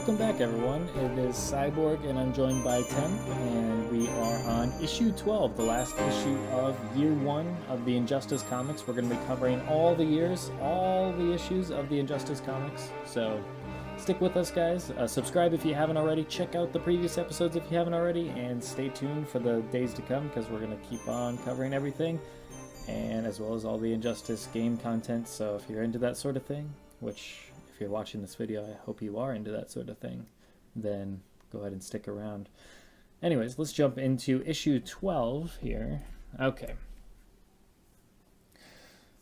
welcome back everyone. It is Cyborg and I'm joined by Temp, and we are on issue 12, the last issue of year 1 of the Injustice comics. We're going to be covering all the years, all the issues of the Injustice comics, so stick with us guys. Subscribe if you haven't already, check out the previous episodes if you haven't already, and stay tuned for the days to come because we're going to keep on covering everything, and as well as all the Injustice game content. So if you're into that sort of thing, which if you're watching this video, I hope you are into that sort of thing, then go ahead and stick around. Anyways, let's jump into issue 12 here. Okay.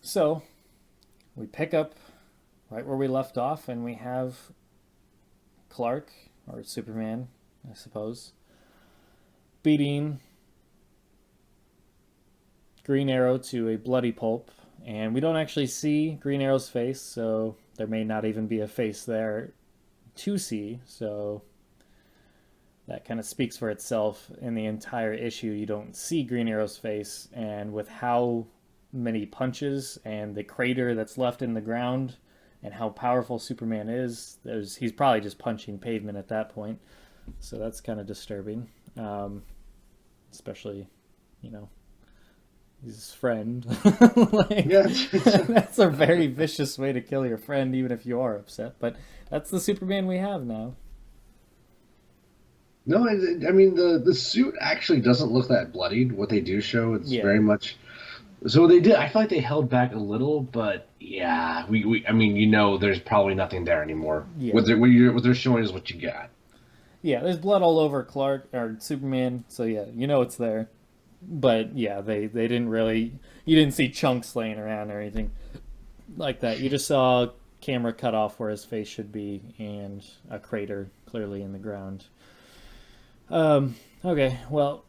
So, we pick up right where we left off, and we have Clark, or Superman, I suppose, beating Green Arrow to a bloody pulp. And we don't actually see Green Arrow's face, so there may not even be a face there to see. So that kind of speaks for itself. In the entire issue, you don't see Green Arrow's face. And with how many punches and the crater that's left in the ground and how powerful Superman is, he's probably just punching pavement at that point. So that's kind of disturbing. Especially, you know, he's his friend. Like, yeah. That's a very vicious way to kill your friend, even if you are upset. But that's the Superman we have now. No, I mean the suit actually doesn't look that bloodied. What they do show, it's very much. So they did. I feel like they held back a little, but yeah, I mean, you know, there's probably nothing there anymore. Yeah. What they're showing is what you got. Yeah, there's blood all over Clark or Superman, so yeah, you know it's there. But yeah, they didn't really. You didn't see chunks laying around or anything like that. You just saw camera cut off where his face should be and a crater clearly in the ground. Okay, well,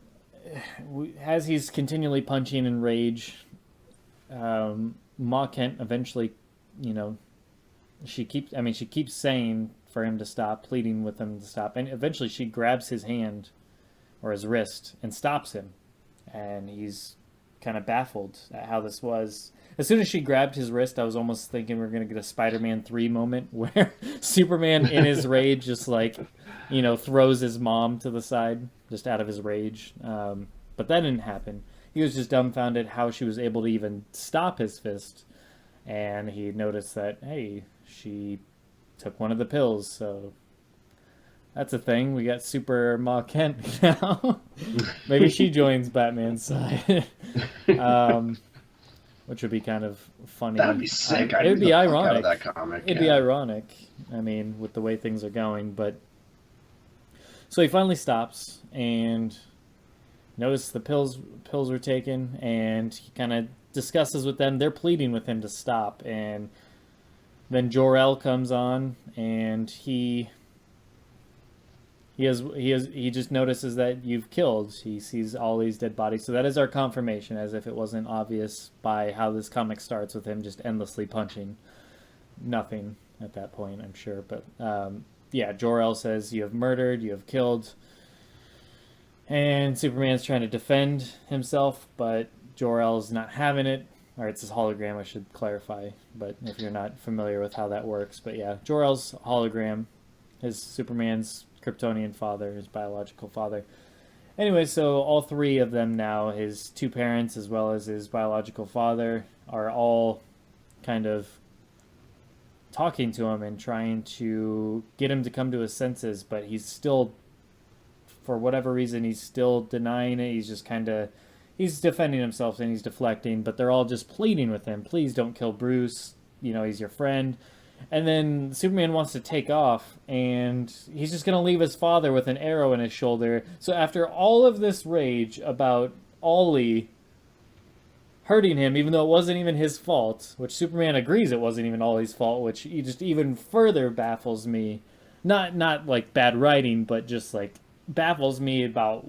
as he's continually punching in rage, Ma Kent eventually, you know, she keeps saying for him to stop, pleading with him to stop, and eventually she grabs his hand or his wrist and stops him. And he's kind of baffled at how this was. As soon as she grabbed his wrist, I was almost thinking we were going to get a Spider-Man 3 moment where Superman, in his rage, just like, you know, throws his mom to the side just out of his rage. But that didn't happen. He was just dumbfounded how she was able to even stop his fist. And he noticed that, hey, she took one of the pills, so that's a thing. We got Super Ma Kent now. Maybe she joins Batman's side. Which would be kind of funny. That'd be sick. It would be ironic. Out of that comic. It'd be ironic. I mean, with the way things are going. But so he finally stops and notices the pills were taken, and he kind of discusses with them. They're pleading with him to stop, and then Jor-El comes on, and he just notices that you've killed. He sees all these dead bodies. So that is our confirmation, as if it wasn't obvious by how this comic starts with him just endlessly punching nothing at that point, I'm sure. But yeah, Jor-El says you have murdered, you have killed. And Superman's trying to defend himself, but Jor-El's not having it. Or it's his hologram, I should clarify. But if you're not familiar with how that works. But yeah, Jor-El's hologram, his Superman's Kryptonian father, his biological father. Anyway, so all three of them now, his two parents as well as his biological father, are all kind of talking to him and trying to get him to come to his senses, but he's still, for whatever reason, he's still denying it. He's just he's defending himself and he's deflecting, but they're all just pleading with him. Please don't kill Bruce. You know, he's your friend. And then Superman wants to take off, and he's just going to leave his father with an arrow in his shoulder. So after all of this rage about Ollie hurting him, even though it wasn't even his fault, which Superman agrees it wasn't even Ollie's fault, which he just even further baffles me. Not like bad writing, but just like baffles me about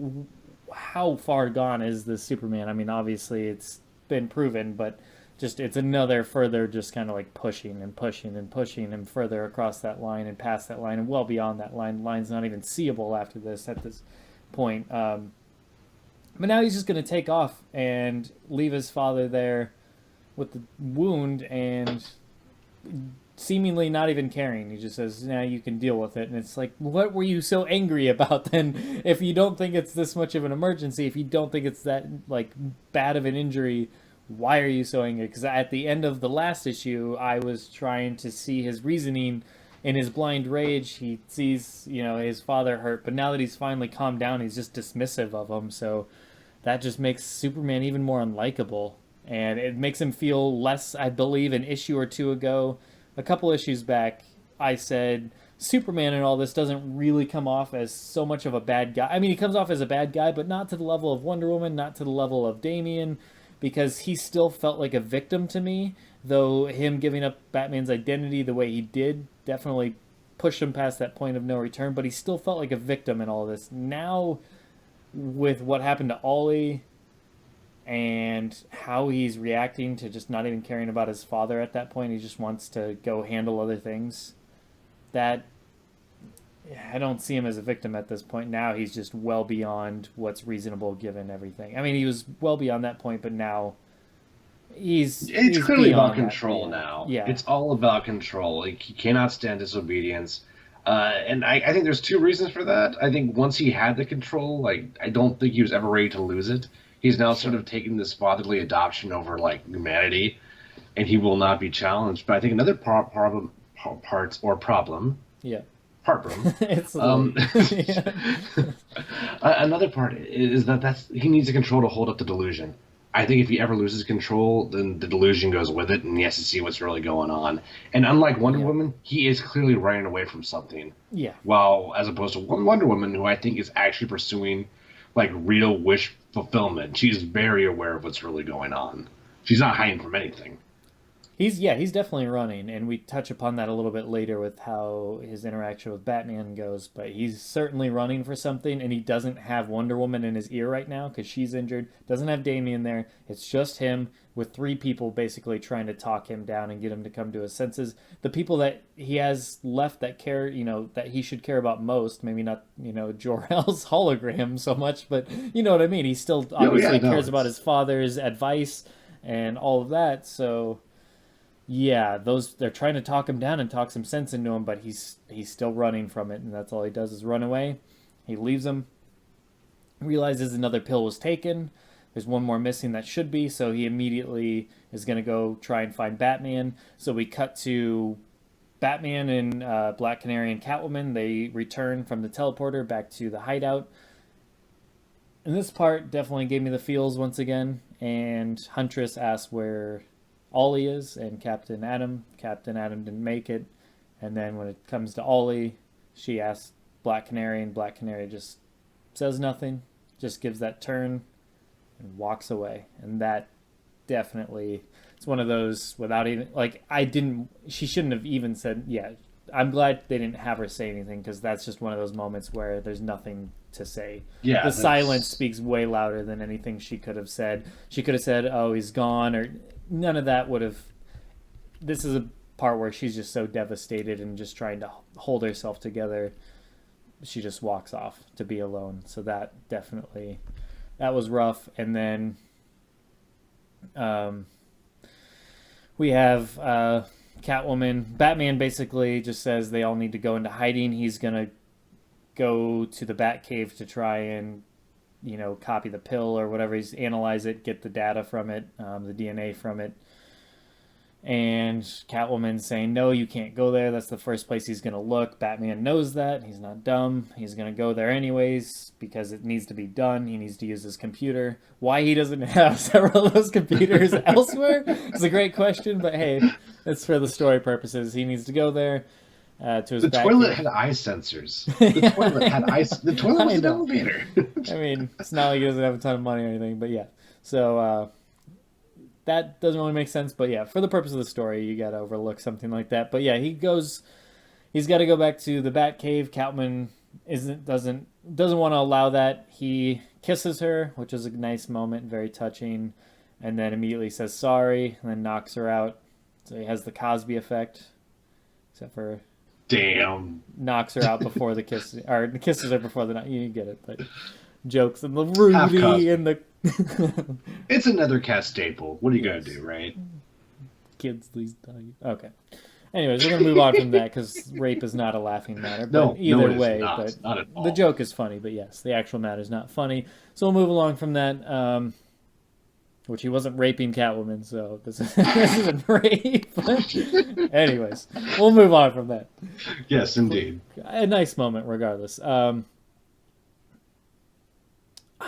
how far gone is this Superman. I mean, obviously it's been proven, but just it's another further just kind of like pushing and pushing and pushing him further across that line and past that line and well beyond that line. The line's not even seeable after this at this point. But now he's just going to take off and leave his father there with the wound and seemingly not even caring. He just says, "Nah, you can deal with it." And it's like, what were you so angry about then? If you don't think it's this much of an emergency, if you don't think it's that like bad of an injury, why are you so angry? Because at the end of the last issue, I was trying to see his reasoning. In his blind rage, he sees, his father hurt, but now that he's finally calmed down, he's just dismissive of him. So that just makes Superman even more unlikable. And it makes him feel less, I believe, an issue or two ago. A couple issues back, I said Superman in all this doesn't really come off as so much of a bad guy. I mean, he comes off as a bad guy, but not to the level of Wonder Woman, not to the level of Damian, because he still felt like a victim to me, though him giving up Batman's identity the way he did definitely pushed him past that point of no return, but he still felt like a victim in all of this. Now, with what happened to Ollie and how he's reacting to just not even caring about his father at that point, he just wants to go handle other things. That I don't see him as a victim at this point. Now he's just well beyond what's reasonable given everything. I mean, he was well beyond that point, but now he's clearly about control now. Yeah. It's all about control. Like, he cannot stand disobedience. And I think there's two reasons for that. I think once he had the control, like, I don't think he was ever ready to lose it. He's now sort of taking this fatherly adoption over, like, humanity, and he will not be challenged. But I think another problem. Yeah. Heartburn. It's another part is that he needs the control to hold up the delusion. I think if he ever loses control, then the delusion goes with it, and he has to see what's really going on. And unlike Wonder Woman, he is clearly running away from something. Yeah. While, as opposed to Wonder Woman, who I think is actually pursuing, like, real wish fulfillment. She's very aware of what's really going on. She's not hiding from anything. He's definitely running, and we touch upon that a little bit later with how his interaction with Batman goes, but he's certainly running for something, and he doesn't have Wonder Woman in his ear right now because she's injured, doesn't have Damian there. It's just him with three people basically trying to talk him down and get him to come to his senses. The people that he has left that care, that he should care about most, maybe not, Jor-El's hologram so much, but you know what I mean. He still obviously cares about his father's advice and all of that, so... Yeah, they're trying to talk him down and talk some sense into him, but he's still running from it, and that's all he does is run away. He leaves him, realizes another pill was taken. There's one more missing that should be, so he immediately is going to go try and find Batman. So we cut to Batman and Black Canary and Catwoman. They return from the teleporter back to the hideout. And this part definitely gave me the feels once again, and Huntress asks where Ollie is, and Captain Adam didn't make it, and then when it comes to Ollie, she asks Black Canary, and Black Canary just says nothing, just gives that turn and walks away. And that definitely, it's one of those without even, like, she shouldn't have even said, yeah, I'm glad they didn't have her say anything, because that's just one of those moments where there's nothing to say. Yeah, the silence speaks way louder than anything she could have said. She could have said, oh, he's gone, or none of that would have... This is a part where she's just so devastated and just trying to hold herself together. She just walks off to be alone. So that definitely... That was rough. And then... we have Catwoman. Batman basically just says they all need to go into hiding. He's going to go to the Batcave to try and, copy the pill or whatever. He's analyze it, get the data from it, the DNA from it. And Catwoman's saying, no, you can't go there. That's the first place he's going to look. Batman knows that. He's not dumb. He's going to go there anyways because it needs to be done. He needs to use his computer. Why he doesn't have several of those computers elsewhere is a great question, but hey, it's for the story purposes. He needs to go there. To his the toilet had eye sensors. The toilet had eye. The toilet was an elevator. I mean, it's not like he doesn't have a ton of money or anything, but yeah. So that doesn't really make sense, but yeah, for the purpose of the story, you gotta overlook something like that. But yeah, he's got to go back to the Batcave. Catwoman doesn't want to allow that. He kisses her, which is a nice moment, very touching, and then immediately says sorry, and then knocks her out. So he has the Cosby effect, except for. Damn. Knocks her out before the kiss, or kisses her before the night. You get it, but jokes and the Rudy and the. It's another cat staple. What are you gonna do, right? Kids, please die. Okay. Anyways, we're gonna move on from that because rape is not a laughing matter. But No, either it is way, not. but Not at the all. joke is funny. But yes, the actual matter is not funny. So we'll move along from that. Which he wasn't raping Catwoman, so this isn't rape. Anyways, we'll move on from that. Yes, indeed. A nice moment, regardless. I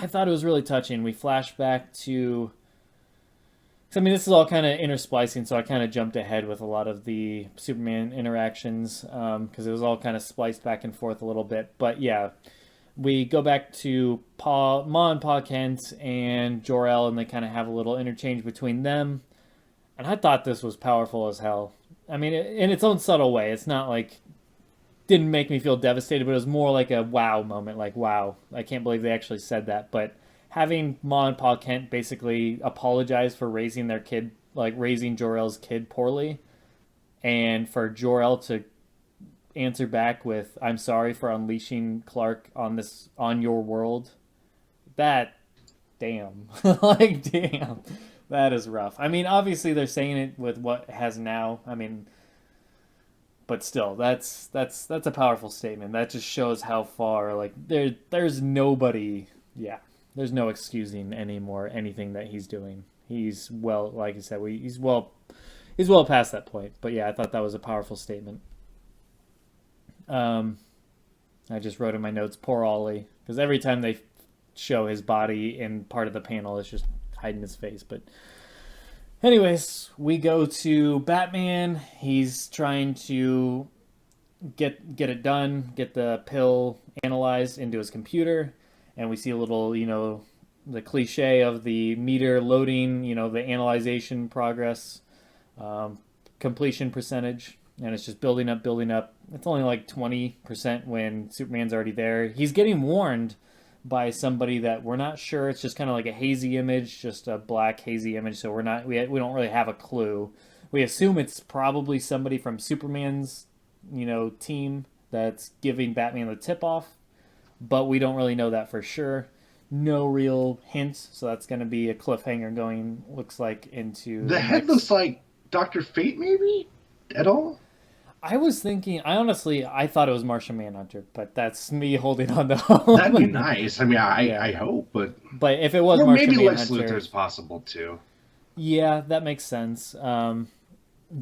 thought it was really touching. We flash back to. I mean, this is all kind of intersplicing, so I kind of jumped ahead with a lot of the Superman interactions because it was all kind of spliced back and forth a little bit. But yeah, we go back to Ma and Pa Kent and Jor-El, and they kind of have a little interchange between them. And I thought this was powerful as hell. I mean, in its own subtle way. It's not like didn't make me feel devastated, but it was more like a wow moment. Like, wow, I can't believe they actually said that. But having Ma and Pa Kent basically apologize for raising their kid, like raising Jor-El's kid poorly, and for Jor-El to answer back with "I'm sorry for unleashing Clark on your world." That, damn, like damn, that is rough. I mean, obviously they're saying it with what it has now. I mean, but still, that's a powerful statement. That just shows how far like there's nobody. Yeah, there's no excusing anymore anything that he's doing. He's well, like I said, he's well past that point. But yeah, I thought that was a powerful statement. I just wrote in my notes, poor Ollie, because every time they show his body in part of the panel, it's just hiding his face. But anyways, we go to Batman. He's trying to get it done, get the pill analyzed into his computer, and we see a little, the cliche of the meter loading, the analyzation progress, completion percentage, and it's just building up, building up. It's only like 20% when Superman's already there. He's getting warned by somebody that we're not sure. It's just kind of like a hazy image, just a black hazy image. So we don't really have a clue. We assume it's probably somebody from Superman's, team that's giving Batman the tip off, but we don't really know that for sure. No real hints, so that's going to be a cliffhanger going. Looks like into the head looks like Dr. Fate, maybe at all. I was thinking, I thought it was Martian Manhunter, but that's me holding on to hope. That'd be nice. I mean, I hope, but if it was or Martian maybe Manhunter, Lex Luthor's possible too. Yeah, that makes sense.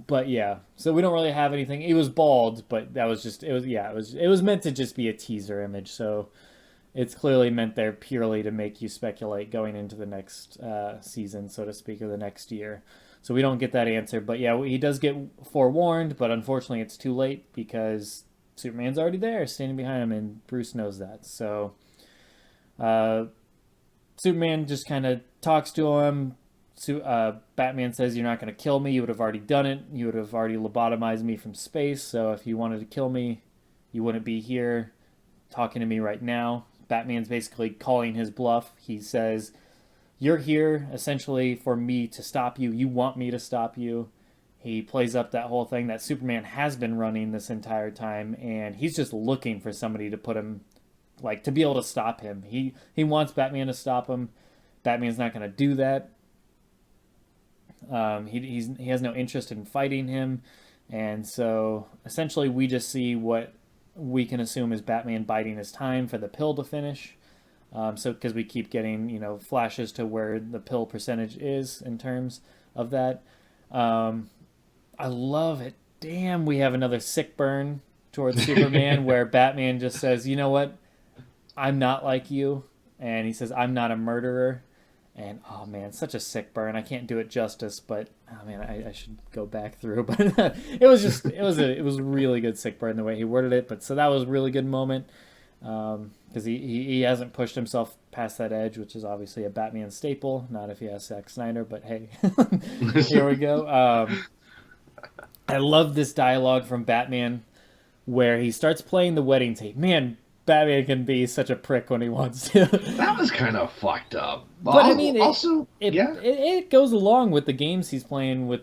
But yeah, so we don't really have anything. He was bald, but that was just it was meant to just be a teaser image. So it's clearly meant there purely to make you speculate going into the next season, so to speak, or the next year. So we don't get that answer. But yeah, he does get forewarned, but unfortunately it's too late because Superman's already there standing behind him, and Bruce knows that. So Superman just kind of talks to him. Batman says, "You're not going to kill me. You would have already done it. You would have already lobotomized me from space. So if you wanted to kill me, you wouldn't be here talking to me right now." Batman's basically calling his bluff. He says, "You're here essentially for me to stop you. You want me to stop you." He plays up that whole thing that Superman has been running this entire time, and he's just looking for somebody to put him, like, to be able to stop him. He wants Batman to stop him. Batman's not going to do that. He has no interest in fighting him, and so essentially we just see what we can assume is Batman biding his time for the pill to finish. So because we keep getting flashes to where the pill percentage is in terms of that. I love it. Damn, we have another sick burn towards Superman where Batman just says, "You know what? I'm not like you," and he says, "I'm not a murderer." And oh man, such a sick burn. I can't do it justice, but oh man, I should go back through. But it was a really good sick burn the way he worded it. But so that was a really good moment because he hasn't pushed himself past that edge, which is obviously a Batman staple. Not if he has Zack Snyder, but hey, here we go. I love this dialogue from Batman where he starts playing the wedding tape. Man, Batman can be such a prick when he wants to. That was kind of fucked up. But I mean, it goes along with the games he's playing with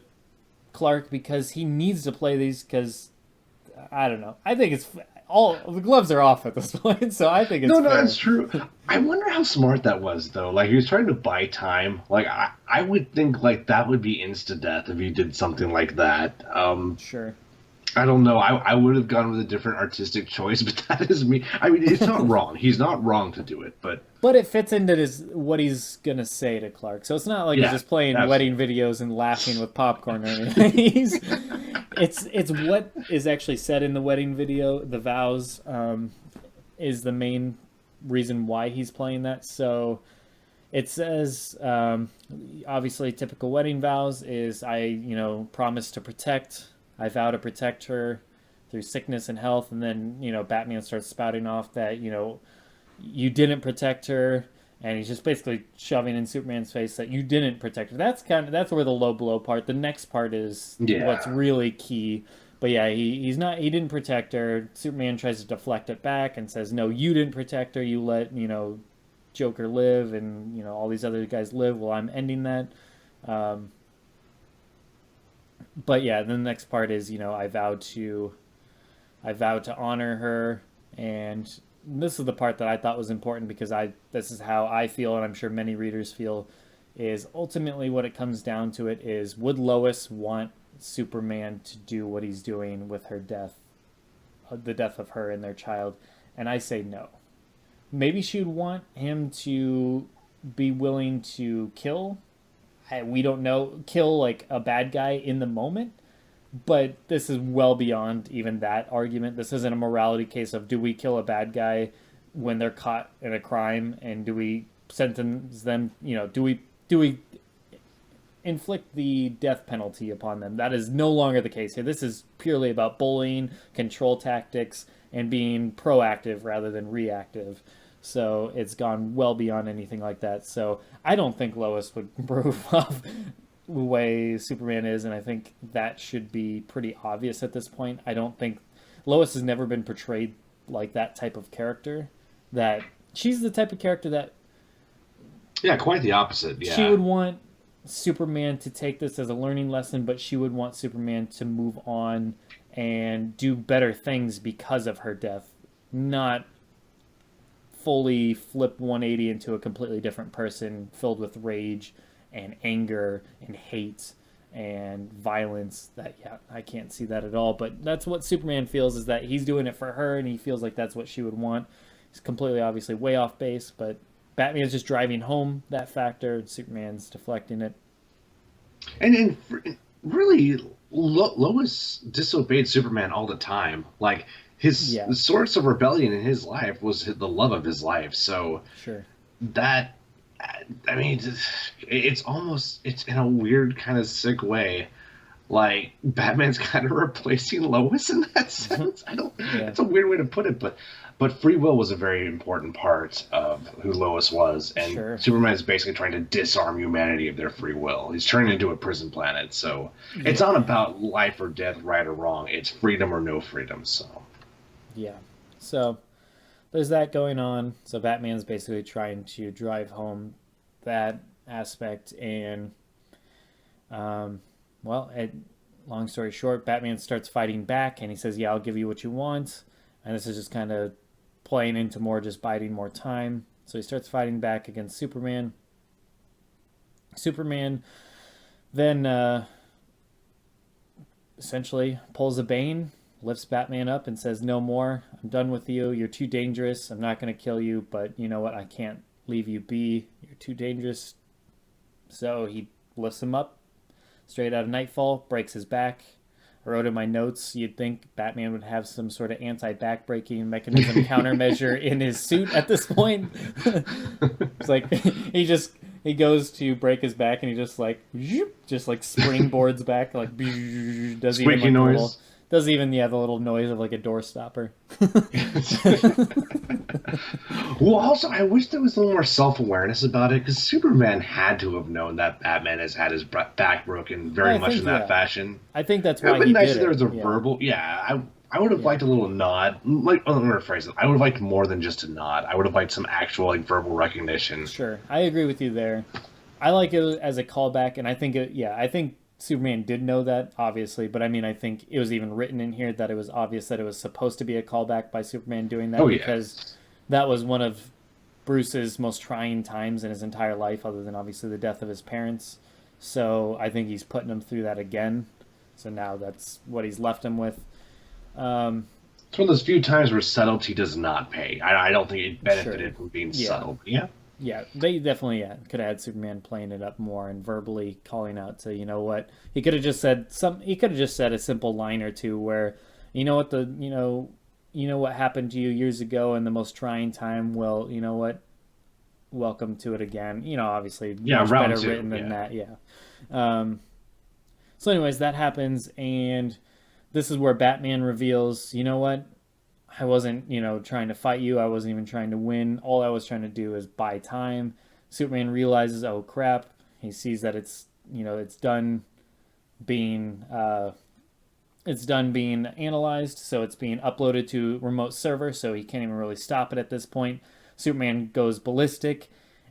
Clark because he needs to play these because, I don't know. I think it's all the gloves are off at this point, so I think it's no, fair. that's true. I wonder how smart that was, though. Like, he was trying to buy time. Like, I would think, like, that would be insta-death if he did something like that. Sure. I don't know. I would have gone with a different artistic choice, but that is me. I mean, it's not wrong. He's not wrong to do it, but But it fits into what he's gonna say to Clark. So it's not like he's yeah, just playing wedding absolutely. videos and laughing with popcorn or anything. It's what is actually said in the wedding video. The vows is the main reason why he's playing that. So it says, obviously, typical wedding vows is promise to protect. I vow to protect her through sickness and health. And then, Batman starts spouting off that, you didn't protect her. And he's just basically shoving in Superman's face that you didn't protect her. That's where the low blow part. The next part is what's Yeah. really key. But yeah, he didn't protect her. Superman tries to deflect it back and says, "No, you didn't protect her. You let Joker live, and all these other guys live while I'm ending that." Um, but yeah, then the next part is I vowed to honor her, and this is the part that I thought was important because this is how I feel, and I'm sure many readers feel, is ultimately what it comes down to it is would Lois want Superman to do what he's doing with her death, the death of her and their child, and I say no. Maybe she would want him to be willing to kill. We don't know, kill like a bad guy in the moment, but this is well beyond even that argument. This isn't a morality case of do we kill a bad guy when they're caught in a crime, and do we sentence them? Do we inflict the death penalty upon them? That is no longer the case here. This is purely about bullying, control tactics, and being proactive rather than reactive. So it's gone well beyond anything like that. So I don't think Lois would prove off the way Superman is, and I think that should be pretty obvious at this point. I don't think Lois has never been portrayed like that type of character. That she's the type of character that Yeah, quite the opposite. she Yeah. would want Superman to take this as a learning lesson, but she would want Superman to move on and do better things because of her death, not fully flip 180 into a completely different person filled with rage and anger and hate and violence. That, yeah, I can't see that at all, but that's what Superman feels, is that he's doing it for her and he feels like that's what she would want. He's completely obviously way off base, but Batman's just driving home that factor, Superman's deflecting it. And really, Lois disobeyed Superman all the time. Like his Yeah, the source of rebellion in his life was the love of his life. So sure. that, I mean, it's almost it's in a weird kind of sick way. Like Batman's kind of replacing Lois in that sense. I don't. Yeah, It's a weird way to put it, but free will was a very important part of who Lois was, and sure. Superman is basically trying to disarm humanity of their free will. He's turning into a prison planet, so it's not Yeah, about life or death, right or wrong. It's freedom or no freedom. So yeah. So there's that going on. So Batman's basically trying to drive home that aspect, and um, well, long story short, Batman starts fighting back, and he says, "Yeah, I'll give you what you want." And this is just kind of playing into more, just biding more time. So he starts fighting back against Superman. Superman then essentially pulls a Bane, lifts Batman up, and says, "No more. I'm done with you. You're too dangerous. I'm not going to kill you, but you know what? I can't leave you be. You're too dangerous." So he lifts him up straight out of Nightfall, breaks his back. I wrote in my notes, you'd think Batman would have some sort of anti-back breaking mechanism countermeasure in his suit at this point. It's like he goes to break his back and he just like springboards back, like does even squeaky like the little noise. does even the little noise of like a door stopper. Well, also, I wish there was a little more self awareness about it because Superman had to have known that Batman has had his back broken Well, very much in that fashion. I think that's It would why have been he nice did if there it. was a Yeah, verbal. Yeah, I would have yeah. liked a little nod. Like, oh, let me rephrase it. I would have liked more than just a nod. I would have liked some actual like verbal recognition. Sure, I agree with you there. I like it as a callback, and I think I think Superman did know that, obviously, but I mean, I think it was even written in here that it was obvious that it was supposed to be a callback by Superman doing that Oh yeah, because that was one of Bruce's most trying times in his entire life, other than obviously the death of his parents. So I think he's putting him through that again. So now that's what he's left him with. It's one of those few times where subtlety does not pay. I don't think it Sure. benefited from being Yeah. subtle. But yeah. Yeah, they definitely could have had Superman playing it up more and verbally calling out to, you know what, he could have just said some. He could have just said a simple line or two where, you know what, you know what happened to you years ago in the most trying time. Well, you know what, welcome to it again. You know, obviously Yeah, much round better two. written than Yeah. that. Yeah. Um, so, anyways, that happens, and this is where Batman reveals, you know what, I wasn't, trying to fight you. I wasn't even trying to win. All I was trying to do is buy time. Superman realizes, oh crap. He sees that it's done being, it's done being analyzed. So it's being uploaded to remote server. So he can't even really stop it at this point. Superman goes ballistic.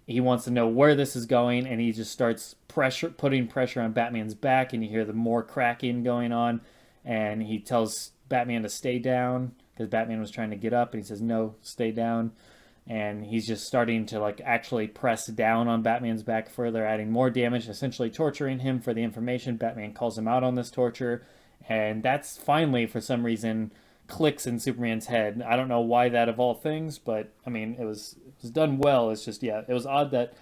He wants to know where this is going, and he just starts putting pressure on Batman's back, and you hear the more cracking going on, and he tells Batman to stay down because Batman was trying to get up, and he says no, stay down, and he's just starting to like actually press down on Batman's back further, adding more damage, essentially torturing him for the information. Batman calls him out on this torture, and that's finally for some reason clicks in Superman's head. I don't know why that of all things, but I mean it was done well. It's just it was odd that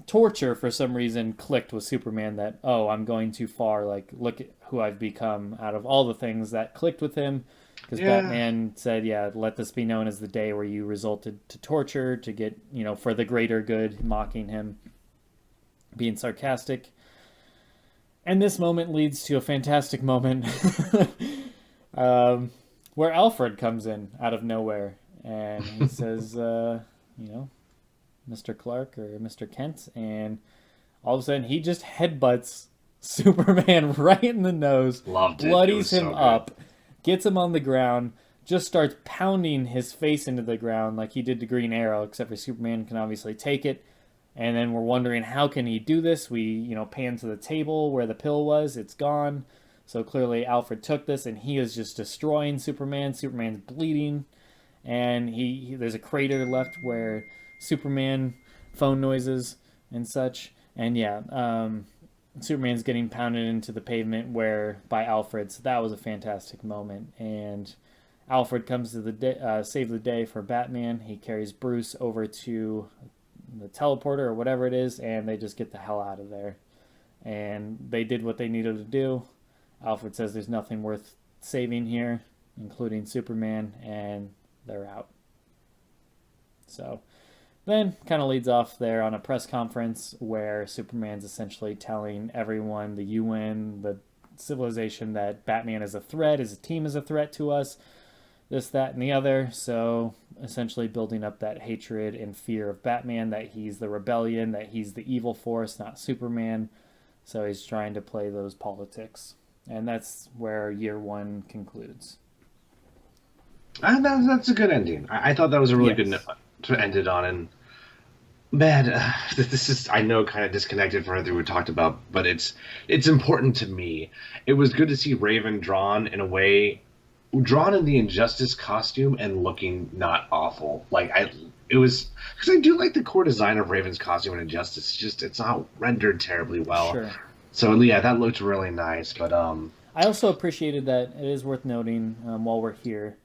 torture for some reason clicked with Superman that, oh, I'm going too far, like look at who I've become. Out of all the things that clicked with him, because Yeah. Batman said, yeah, let this be known as the day where you resulted to torture to get, for the greater good, mocking him, being sarcastic. And this moment leads to a fantastic moment um, where Alfred comes in out of nowhere and he says, you know, Mr. Clark or Mr. Kent, and all of a sudden he just headbutts Superman right in the nose, Loved it. It was bloodies him so good. up, gets him on the ground, just starts pounding his face into the ground like he did to Green Arrow, except for Superman can obviously take it. And then we're wondering how can he do this? We, pan to the table where the pill was. It's gone. So clearly Alfred took this and he is just destroying Superman. Superman's bleeding, and there's a crater left where Superman phone noises and such. And Superman's getting pounded into the pavement where by Alfred. So that was a fantastic moment. And Alfred comes to save the day for Batman. He carries Bruce over to the teleporter or whatever it is, and they just get the hell out of there. And they did what they needed to do. Alfred says there's nothing worth saving here, including Superman, and they're out. So then kind of leads off there on a press conference where Superman's essentially telling everyone, the UN, the civilization, that Batman is a threat, his team is a threat to us, this, that, and the other. So essentially building up that hatred and fear of Batman, that he's the rebellion, that he's the evil force, not Superman. So he's trying to play those politics. And that's where year one concludes. That's a good ending. I thought that was a really good Yes. note to end it on. And man, this is, I know, kind of disconnected from everything we talked about, but it's important to me. It was good to see Raven drawn in a way, drawn in the Injustice costume and looking not awful. It was because I do like the core design of Raven's costume in Injustice. It's just it's not rendered terribly well. Sure. So yeah, that looked really nice. But I also appreciated that. It is worth noting, while we're here,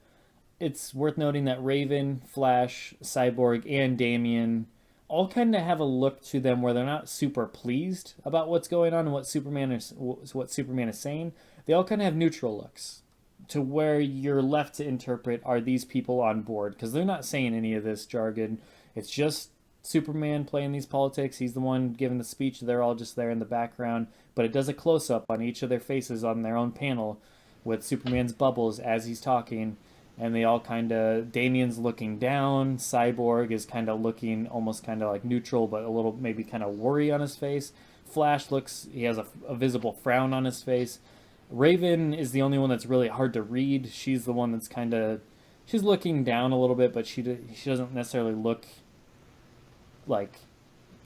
it's worth noting that Raven, Flash, Cyborg, and Damian all kind of have a look to them where they're not super pleased about what's going on and what Superman is saying. They all kind of have neutral looks to where you're left to interpret, are these people on board, because they're not saying any of this jargon. It's just Superman playing these politics. He's the one giving the speech. They're all just there in the background, but it does a close up on each of their faces on their own panel with Superman's bubbles as he's talking. And they all kind of, Damien's looking down, Cyborg is kind of looking almost kind of like neutral, but a little maybe kind of worry on his face. Flash looks, he has a visible frown on his face. Raven is the only one that's really hard to read. She's the one that's kind of, she's looking down a little bit, but she doesn't necessarily look like,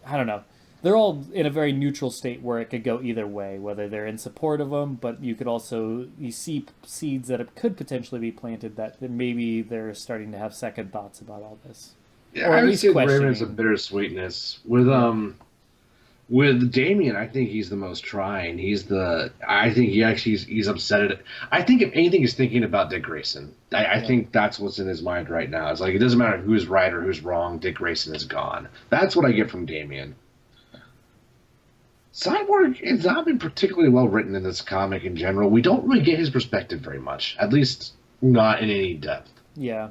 I don't know. They're all in a very neutral state where it could go either way, whether they're in support of them, but you see seeds that could potentially be planted that maybe they're starting to have second thoughts about all this, yeah, or I at would least say Raven has a questioning. bittersweetness with Yeah, With Damien, I think he's the most trying. I think he's upset at it. I think if anything, he's thinking about Dick Grayson. I Yeah. think that's what's in his mind right now. It's like it doesn't matter who's right or who's wrong. Dick Grayson is gone. That's what I get from Damien. Cyborg has not been particularly well written in this comic in general. We don't really get his perspective very much, at least not in any depth. Yeah.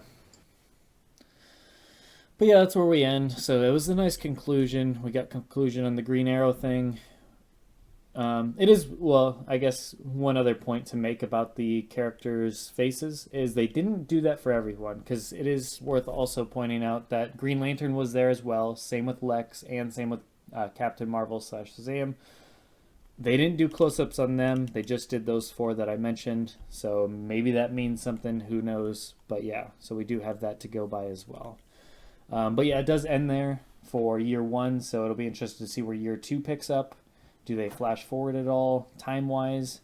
But yeah, that's where we end. So it was a nice conclusion. We got conclusion on the Green Arrow thing. It is, well, I guess one other point to make about the characters' faces is they didn't do that for everyone, because it is worth also pointing out that Green Lantern was there as well. Same with Lex, and same with Captain Marvel / Shazam. They didn't do close-ups on them. They just did those four that I mentioned. So maybe that means something. Who knows? But yeah, so we do have that to go by as well. But yeah, it does end there for year one. So it'll be interesting to see where year two picks up. Do they flash forward at all time-wise?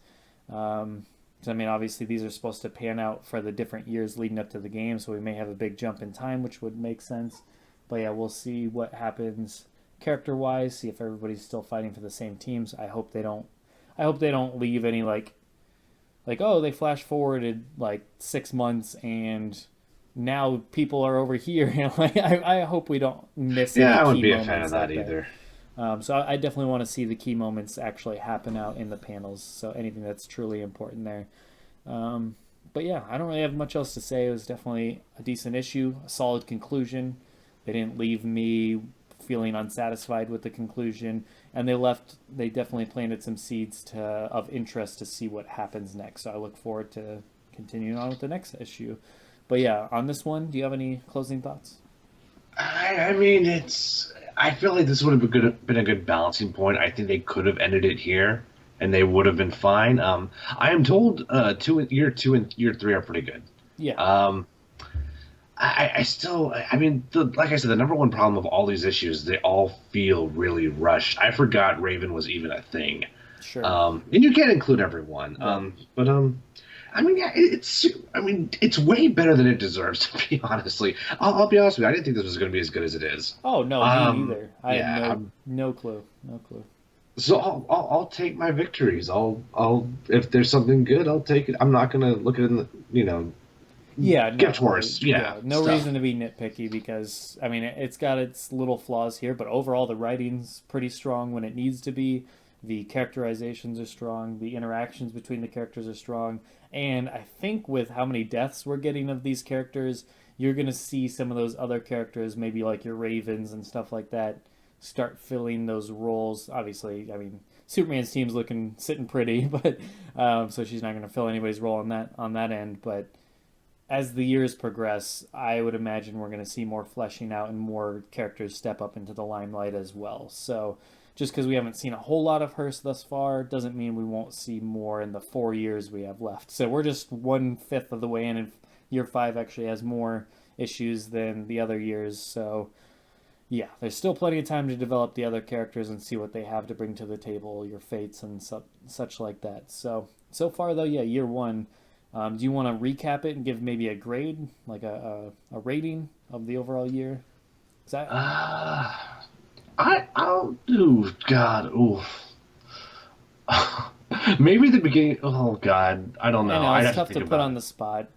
So, I mean, obviously these are supposed to pan out for the different years leading up to the game. So we may have a big jump in time, which would make sense. But yeah, we'll see what happens character-wise, see if everybody's still fighting for the same teams. I hope they don't leave any like oh, they flash forwarded like 6 months and now people are over here. I hope we don't miss any Yeah, I key wouldn't be a moments fan of that like either. So I definitely want to see the key moments actually happen out in the panels. So anything that's truly important there. But yeah, I don't really have much else to say. It was definitely a decent issue, a solid conclusion. They didn't leave me feeling unsatisfied with the conclusion, and they definitely planted some seeds of interest to see what happens next. So I look forward to continuing on with the next issue. But yeah, on this one, do you have any closing thoughts? I mean, I feel like this would have been a good balancing point. I think they could have ended it here, and they would have been fine. I am told year two and year three are pretty good. Yeah, I still, I mean, like I said, the number one problem of all these issues, they all feel really rushed. I forgot Raven was even a thing. sure. And you can't include everyone. Yeah. But I mean, yeah, it's way better than it deserves to be. Honestly, I'll be honest with you. I didn't think this was going to be as good as it is. Oh no, me either. I Yeah. had no clue, no clue. So I'll take my victories. I'll if there's something good, I'll take it. I'm not going to look at it in the, Yeah, get no, worse. Yeah, no stuff. reason to be nitpicky because I mean it's got its little flaws here, but overall the writing's pretty strong when it needs to be. The characterizations are strong, the interactions between the characters are strong, and I think with how many deaths we're getting of these characters, you're gonna see some of those other characters, maybe like your Ravens and stuff like that, start filling those roles. Obviously, I mean Superman's team's sitting pretty, but so she's not gonna fill anybody's role on that end, but as the years progress, I would imagine we're going to see more fleshing out and more characters step up into the limelight as well. So just because we haven't seen a whole lot of her thus far doesn't mean we won't see more in the 4 years we have left. So we're just 1/5 of the way in, and year 5 actually has more issues than the other years. So yeah, there's still plenty of time to develop the other characters and see what they have to bring to the table, your fates and such like that. So far though, yeah, year 1. Do you want to recap it and give maybe a grade, like a rating of the overall year? Is that I'll do God. Ooh. Maybe the beginning. Oh God, I don't know. I know I'd it's have tough to to think put about on it. the spot,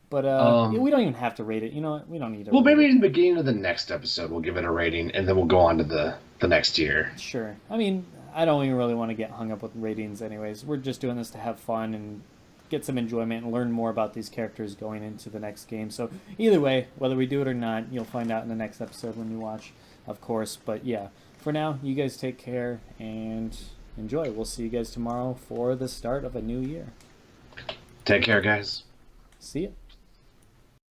but Um, we don't even have to rate it. You know what? We don't need to well, rate maybe it. in the beginning of the next episode, we'll give it a rating, and then we'll go on to the next year. Sure. I mean, I don't even really want to get hung up with ratings, anyways. We're just doing this to have fun and get some enjoyment and learn more about these characters going into the next game. So either way, whether we do it or not, you'll find out in the next episode when you watch, of course. But yeah, for now, you guys take care and enjoy. We'll see you guys tomorrow for the start of a new year. Take care, guys. See ya.